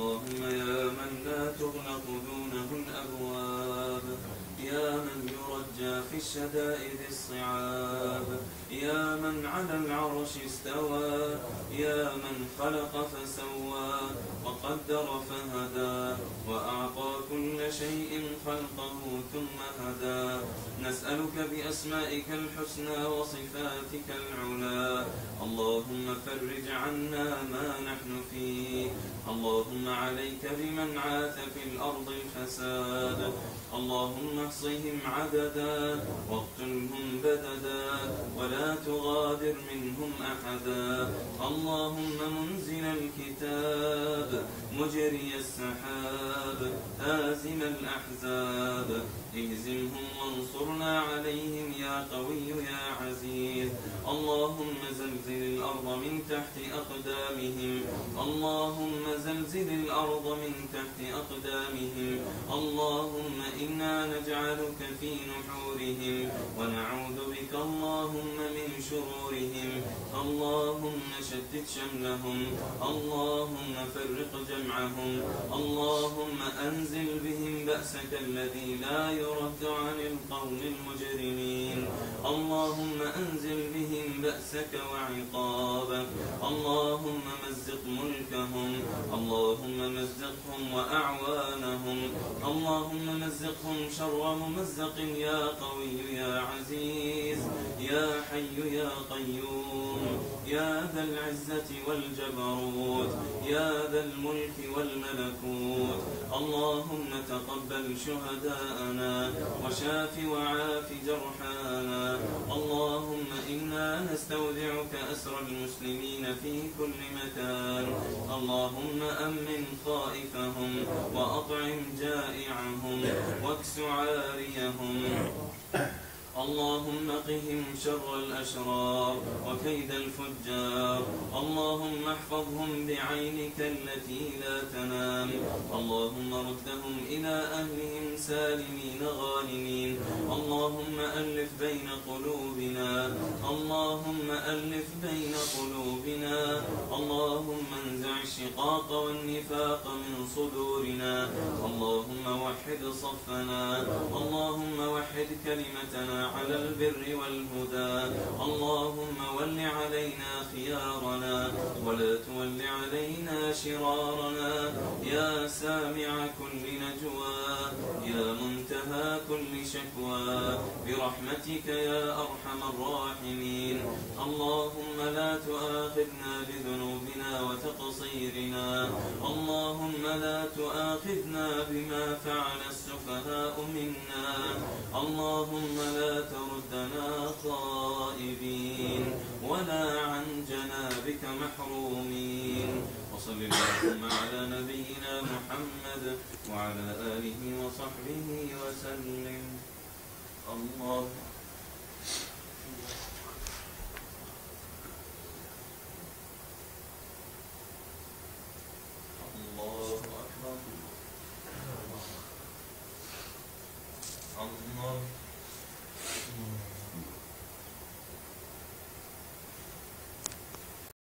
اللهم يا من لا تغلق دونه الأبواب، يا من يرجى في الشدائد الصعاب، يا من على العرش استوى، يا من خلق فسوى وقدر فهدى وأعطى كل شيء خلقه ثم هدى. نسألك بأسمائك الحسنى وصفاتك العلى اللهم فرج عنا ما نحن فيه. اللهم عليك بمن عاث في الأرض الفساد، اللهم احصهم عددا واقتلهم بددا ولا تغادر منهم أحدا. اللهم منزل الكتاب مجري السحاب هازم الأحزاب اهزمهم وانصرنا عليهم يا قوي يا عزيز. اللهم زلزل الأرض من تحت أقدامهم، اللهم زلزل الأرض من تحت أقدامهم. اللهم إنا نجعلك في نحورهم ونعوذ بك اللهم من شرورهم. اللهم شتت شملهم، اللهم فرق جمعهم، اللهم أنزل بهم بأسك الذي لا يرد عن القوم المجرمين. اللهم أنزل بهم بأسك وعقابك. اللهم مزق ملكهم، اللهم مزقهم وأعوانهم، اللهم مزقهم شر ممزق يا قوي يا عزيز يا حي يا قيوم يا ذا العزة والجبروت يا ذا الملك والملكوت. اللهم تقبل شهداءنا وشاف وعاف جرحانا. اللهم إنا نستودعك أسر المسلمين في كل مكان. اللهم أمن خائفهم وأطعم جائعهم واكس عاريهم. اللهم قهم شر الأشرار وكيد الفجار. اللهم احفظهم بعينك التي لا تنام. اللهم ردهم إلى أهلهم سالمين غانمين. اللهم ألف بين قلوبنا، اللهم ألف بين قلوبنا. اللهم انزع الشقاق والنفاق من صدورنا. اللهم وحد صفنا، اللهم وحد كلمتنا على البر والهدى. اللهم ول علينا خيارنا ولا تول علينا شرارنا. يا سامع كل نجوى، يا منتهى كل شكوى، برحمتك يا أرحم الراحمين. اللهم لا تؤاخذنا بذنوبنا وتقصيرنا. اللهم لا تؤاخذنا بما فعل السفهاء منا. اللهم لا تردنا خائبين ولا عن جنابك محرومين. وصل اللهم على نبينا محمد وعلى آله وصحبه وسلم.